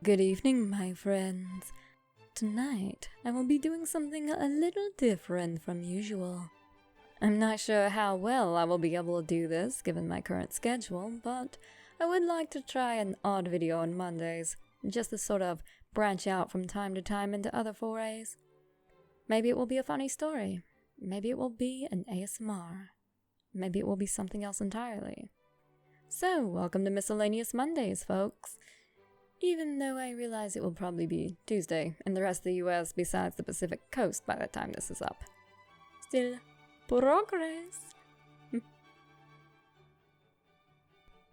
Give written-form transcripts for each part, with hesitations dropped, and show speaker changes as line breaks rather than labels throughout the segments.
Good evening, my friends. Tonight, I will be doing something a little different from usual. I'm not sure how well I will be able to do this given my current schedule, but I would like to try an odd video on Mondays, just to sort of branch out from time to time into other forays. Maybe it will be a funny story. Maybe it will be an ASMR. Maybe it will be something else entirely. So, welcome to Miscellaneous Mondays, folks. Even though I realize it will probably be Tuesday in the rest of the US besides the Pacific Coast by the time this is up. Still, progress!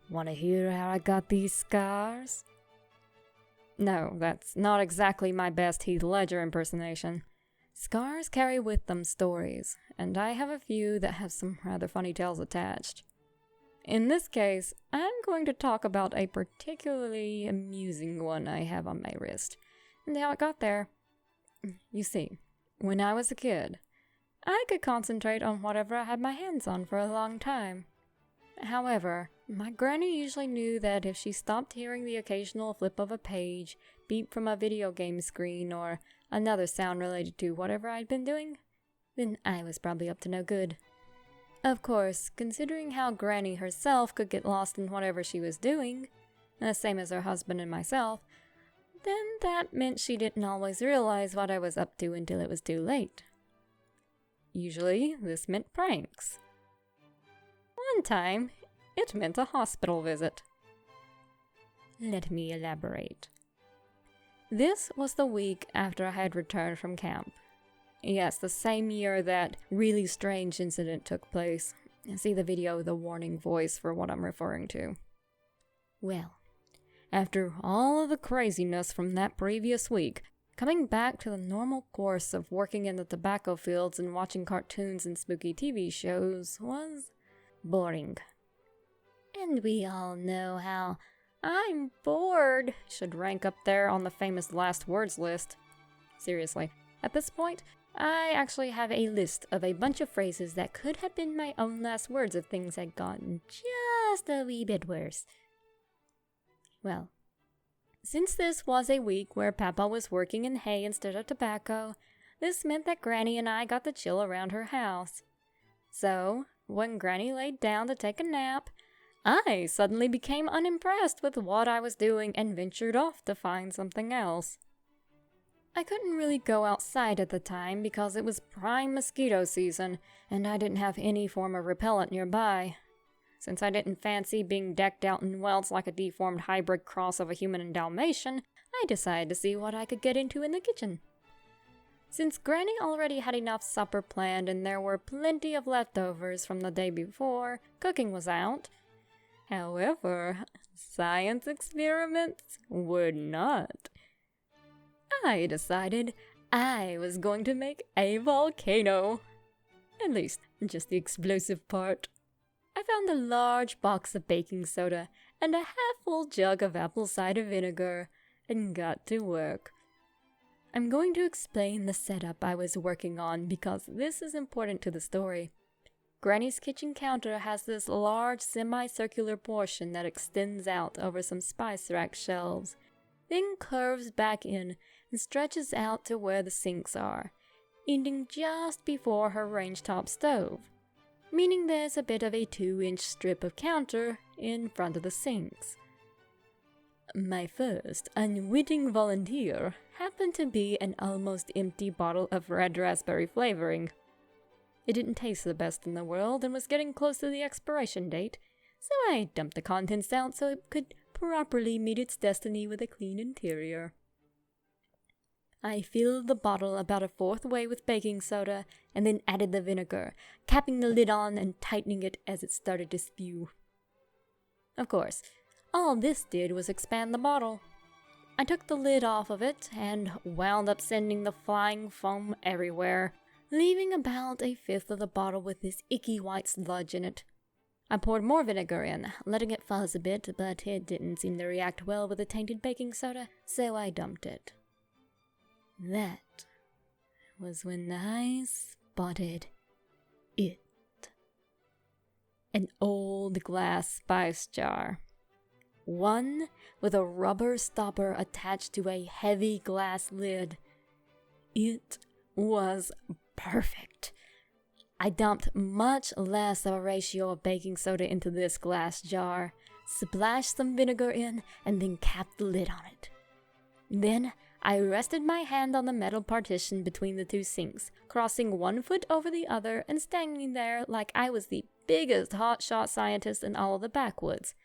Wanna hear how I got these scars? No, that's not exactly my best Heath Ledger impersonation. Scars carry with them stories, and I have a few that have some rather funny tales attached. In this case, I'm going to talk about a particularly amusing one I have on my wrist, and how it got there. You see, when I was a kid, I could concentrate on whatever I had my hands on for a long time. However, my granny usually knew that if she stopped hearing the occasional flip of a page, beep from a video game screen, or another sound related to whatever I'd been doing, then I was probably up to no good. Of course, considering how Granny herself could get lost in whatever she was doing, the same as her husband and myself, then that meant she didn't always realize what I was up to until it was too late. Usually, this meant pranks. One time, it meant a hospital visit. Let me elaborate. This was the week after I had returned from camp. Yes, the same year that really strange incident took place. See the video with the warning voice for what I'm referring to. Well, after all of the craziness from that previous week, coming back to the normal course of working in the tobacco fields and watching cartoons and spooky TV shows was boring. And we all know how "I'm bored" should rank up there on the famous last words list. Seriously, at this point, I actually have a list of a bunch of phrases that could have been my own last words if things had gotten just a wee bit worse. Well, since this was a week where Papa was working in hay instead of tobacco, this meant that Granny and I got to chill around her house. So, when Granny laid down to take a nap, I suddenly became unimpressed with what I was doing and ventured off to find something else. I couldn't really go outside at the time because it was prime mosquito season, and I didn't have any form of repellent nearby. Since I didn't fancy being decked out in welts like a deformed hybrid cross of a human and Dalmatian, I decided to see what I could get into in the kitchen. Since Granny already had enough supper planned and there were plenty of leftovers from the day before, cooking was out. However, science experiments were not. I decided I was going to make a volcano. At least, just the explosive part. I found a large box of baking soda and a half-full jug of apple cider vinegar and got to work. I'm going to explain the setup I was working on because this is important to the story. Granny's kitchen counter has this large semicircular portion that extends out over some spice rack shelves, then curves back in and stretches out to where the sinks are, ending just before her range-top stove, meaning there's a bit of a 2-inch strip of counter in front of the sinks. My first unwitting volunteer happened to be an almost empty bottle of red raspberry flavoring. It didn't taste the best in the world and was getting close to the expiration date, so I dumped the contents out so it could properly meet its destiny with a clean interior. I filled the bottle about a fourth way with baking soda and then added the vinegar, capping the lid on and tightening it as it started to spew. Of course, all this did was expand the bottle. I took the lid off of it and wound up sending the flying foam everywhere, leaving about a fifth of the bottle with this icky white sludge in it. I poured more vinegar in, letting it fuzz a bit, but it didn't seem to react well with the tainted baking soda, so I dumped it. That was when I spotted it. An old glass spice jar. one with a rubber stopper attached to a heavy glass lid. It was perfect. I dumped much less of a ratio of baking soda into this glass jar, splashed some vinegar in, and then capped the lid on it. Then I rested my hand on the metal partition between the two sinks, crossing one foot over the other and standing there like I was the biggest hotshot scientist in all of the backwoods,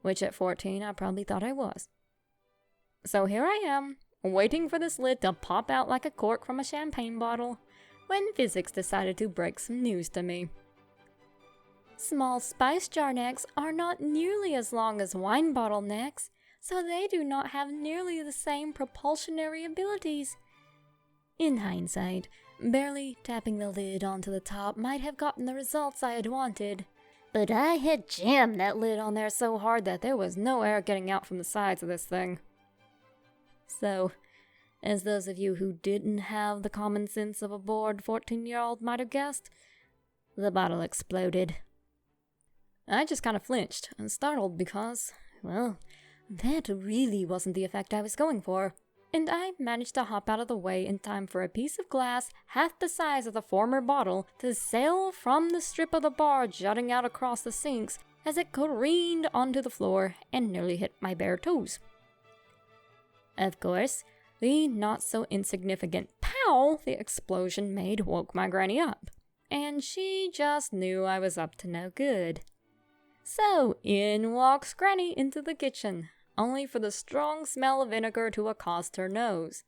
which at 14 I probably thought I was. So here I am, waiting for this lid to pop out like a cork from a champagne bottle, when physics decided to break some news to me. Small spice jar necks are not nearly as long as wine bottle necks, so they do not have nearly the same propulsionary abilities. In hindsight, barely tapping the lid onto the top might have gotten the results I had wanted, but I had jammed that lid on there so hard that there was no air getting out from the sides of this thing. So, as those of you who didn't have the common sense of a bored 14-year-old might have guessed, the bottle exploded. I just kind of flinched and startled because, well, that really wasn't the effect I was going for, and I managed to hop out of the way in time for a piece of glass half the size of the former bottle to sail from the strip of the bar jutting out across the sinks as it careened onto the floor and nearly hit my bare toes. Of course, the not-so-insignificant pow the explosion made woke my granny up, and she just knew I was up to no good. So in walks Granny into the kitchen, only for the strong smell of vinegar to accost her nose.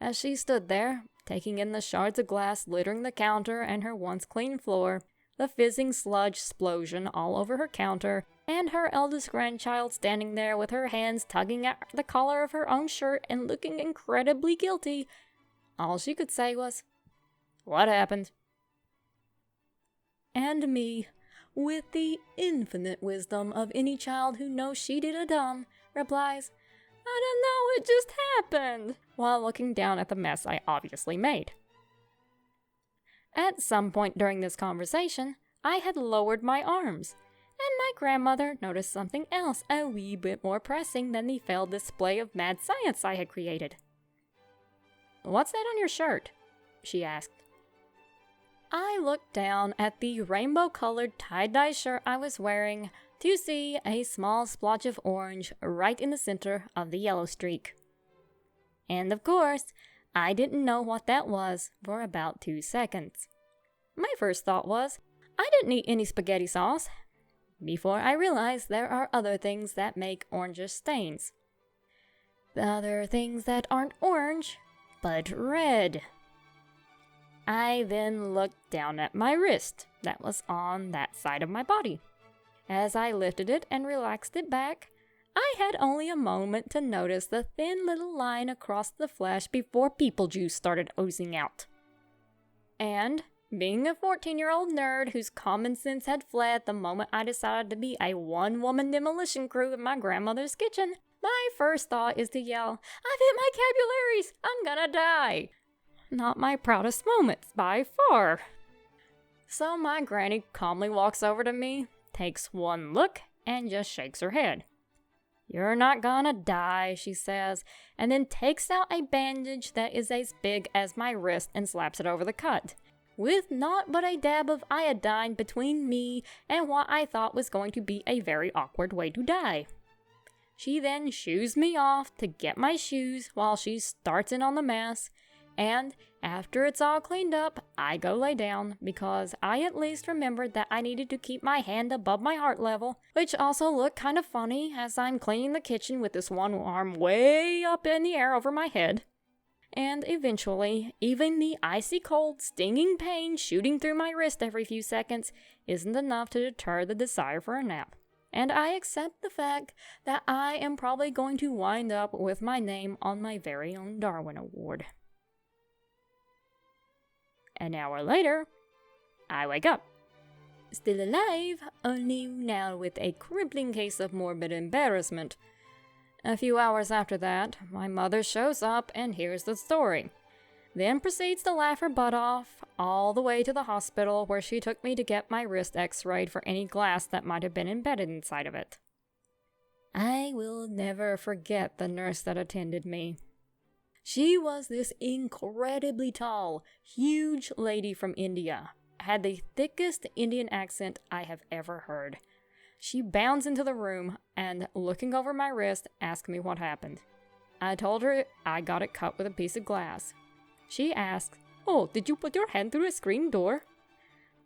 As she stood there, taking in the shards of glass littering the counter and her once clean floor, the fizzing sludge explosion all over her counter, and her eldest grandchild standing there with her hands tugging at the collar of her own shirt and looking incredibly guilty, all she could say was, "What happened?" And me, with the infinite wisdom of any child who knows she did a dumb, replies, "I don't know, it just happened," while looking down at the mess I obviously made. At some point during this conversation, I had lowered my arms, and my grandmother noticed something else a wee bit more pressing than the failed display of mad science I had created. "What's that on your shirt?" she asked. I looked down at the rainbow-colored tie-dye shirt I was wearing to see a small splotch of orange right in the center of the yellow streak. And of course, I didn't know what that was for about 2 seconds. My first thought was, I didn't eat any spaghetti sauce, before I realized there are other things that make orangish stains. The other things that aren't orange, but red. I then looked down at my wrist that was on that side of my body. As I lifted it and relaxed it back, I had only a moment to notice the thin little line across the flesh before people juice started oozing out. And, being a 14-year-old nerd whose common sense had fled the moment I decided to be a one-woman demolition crew in my grandmother's kitchen, my first thought is to yell, "I've hit my capillaries! I'm gonna die!" Not my proudest moments, by far. So my granny calmly walks over to me, takes one look, and just shakes her head. "You're not gonna die," she says, and then takes out a bandage that is as big as my wrist and slaps it over the cut, with naught but a dab of iodine between me and what I thought was going to be a very awkward way to die. She then shoos me off to get my shoes while she starts in on the mess, and after it's all cleaned up, I go lay down because I at least remembered that I needed to keep my hand above my heart level, which also looked kind of funny as I'm cleaning the kitchen with this one arm way up in the air over my head. And eventually, even the icy cold, stinging pain shooting through my wrist every few seconds isn't enough to deter the desire for a nap. And I accept the fact that I am probably going to wind up with my name on my very own Darwin Award. An hour later, I wake up. Still alive, only now with a crippling case of morbid embarrassment. A few hours after that, my mother shows up and hears the story. Then proceeds to laugh her butt off, all the way to the hospital where she took me to get my wrist x-rayed for any glass that might have been embedded inside of it. I will never forget the nurse that attended me. She was this incredibly tall, huge lady from India. Had the thickest Indian accent I have ever heard. She bounds into the room and, looking over my wrist, asked me what happened. I told her I got it cut with a piece of glass. She asked, "Oh, did you put your hand through a screen door?"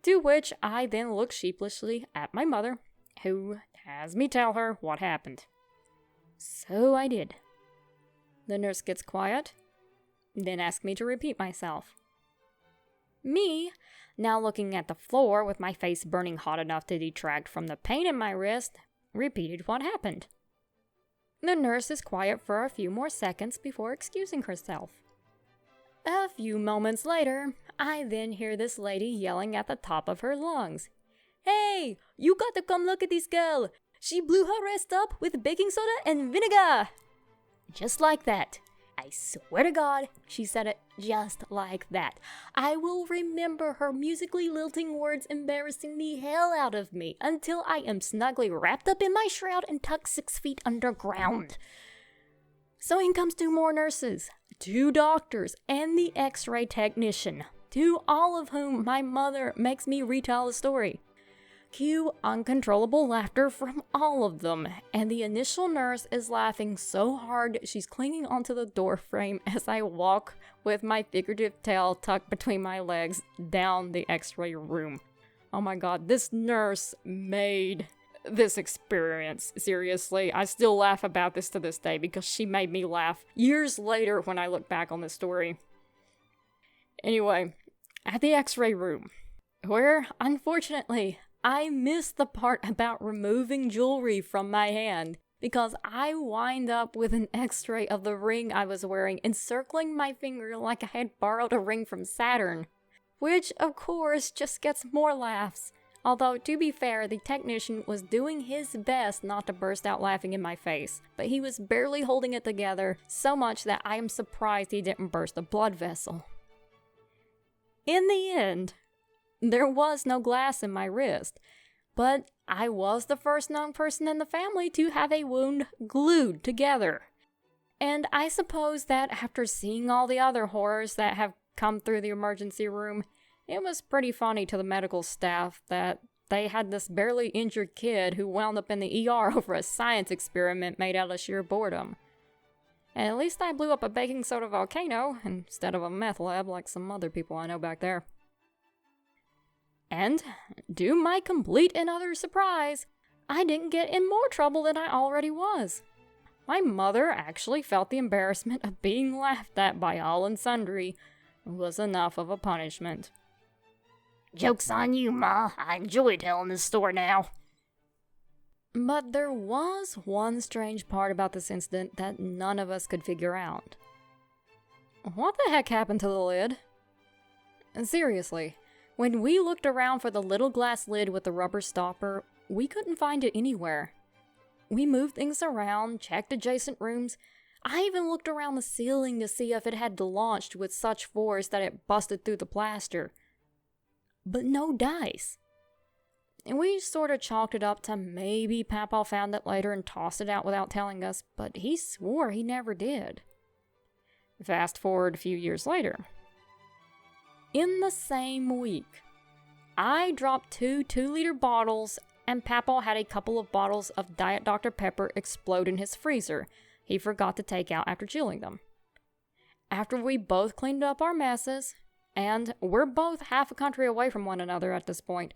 To which I then looked sheepishly at my mother, who has me tell her what happened. So I did. The nurse gets quiet, then asks me to repeat myself. Me, now looking at the floor with my face burning hot enough to detract from the pain in my wrist, repeated what happened. The nurse is quiet for a few more seconds before excusing herself. A few moments later, I then hear this lady yelling at the top of her lungs. "Hey, you got to come look at this girl. She blew her wrist up with baking soda and vinegar." Just like that. I swear to God, she said it just like that. I will remember her musically lilting words embarrassing the hell out of me until I am snugly wrapped up in my shroud and tucked 6 feet underground. So in comes 2 more nurses, 2 doctors, and the x-ray technician, to all of whom my mother makes me retell the story. Cue uncontrollable laughter from all of them, and the initial nurse is laughing so hard she's clinging onto the door frame as I walk with my figurative tail tucked between my legs down the x-ray room. Oh my god, this nurse made this experience. Seriously, I still laugh about this to this day because she made me laugh years later when I look back on this story. Anyway, at the x-ray room, where, unfortunately, I missed the part about removing jewelry from my hand because I wind up with an x-ray of the ring I was wearing encircling my finger like I had borrowed a ring from Saturn. Which, of course, just gets more laughs. Although, to be fair, the technician was doing his best not to burst out laughing in my face, but he was barely holding it together so much that I am surprised he didn't burst a blood vessel. In the end, there was no glass in my wrist, but I was the first known person in the family to have a wound glued together. And I suppose that after seeing all the other horrors that have come through the emergency room, it was pretty funny to the medical staff that they had this barely injured kid who wound up in the ER over a science experiment made out of sheer boredom. And at least I blew up a baking soda volcano instead of a meth lab like some other people I know back there. And, to my complete and utter surprise, I didn't get in more trouble than I already was. My mother actually felt the embarrassment of being laughed at by all and sundry was enough of a punishment.
"Joke's on you, Ma. I enjoy telling this story now."
But there was one strange part about this incident that none of us could figure out. What the heck happened to the lid? Seriously. When we looked around for the little glass lid with the rubber stopper, we couldn't find it anywhere. We moved things around, checked adjacent rooms. I even looked around the ceiling to see if it had launched with such force that it busted through the plaster. But no dice. And we sort of chalked it up to maybe Papa found it later and tossed it out without telling us, but he swore he never did. Fast forward a few years later. In the same week, I dropped 2 2-liter bottles and Papa had a couple of bottles of Diet Dr. Pepper explode in his freezer he forgot to take out after chilling them. After we both cleaned up our messes, and we're both half a country away from one another at this point,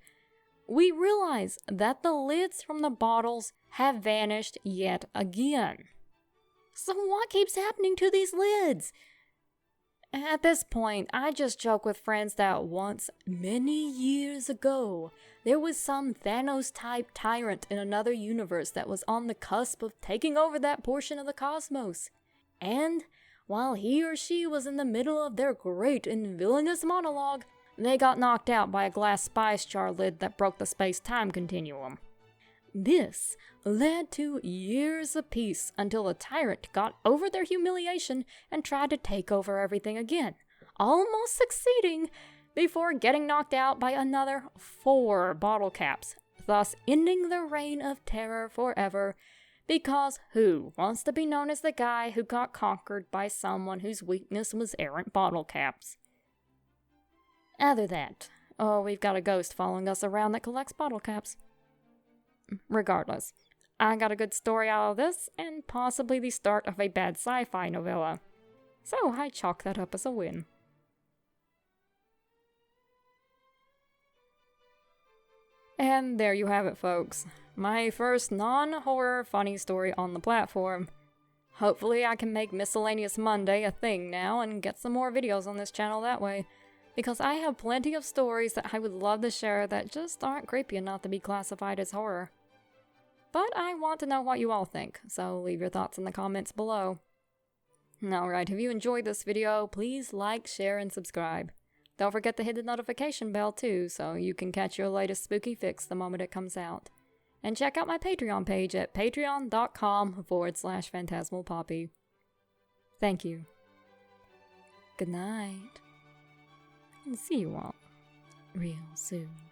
we realize that the lids from the bottles have vanished yet again. So what keeps happening to these lids? At this point, I just joke with friends that once, many years ago, there was some Thanos-type tyrant in another universe that was on the cusp of taking over that portion of the cosmos. And, while he or she was in the middle of their great and villainous monologue, they got knocked out by a glass spice jar lid that broke the space-time continuum. This led to years of peace until the tyrant got over their humiliation and tried to take over everything again, almost succeeding before getting knocked out by another 4 bottle caps, thus ending the reign of terror forever Because who wants to be known as the guy who got conquered by someone whose weakness was errant bottle caps? Either that, or we've got a ghost following us around that collects bottle caps. Regardless, I got a good story out of this, and possibly the start of a bad sci-fi novella. So I chalk that up as a win. And there you have it, folks. My first non-horror funny story on the platform. Hopefully I can make Miscellaneous Monday a thing now and get some more videos on this channel that way, because I have plenty of stories that I would love to share that just aren't creepy enough to be classified as horror. But I want to know what you all think, so leave your thoughts in the comments below. Alright, if you enjoyed this video, please like, share, and subscribe. Don't forget to hit the notification bell too, so you can catch your latest spooky fix the moment it comes out. And check out my Patreon page at patreon.com/Phantasmal Poppy. Thank you. Good night. And see you all real soon.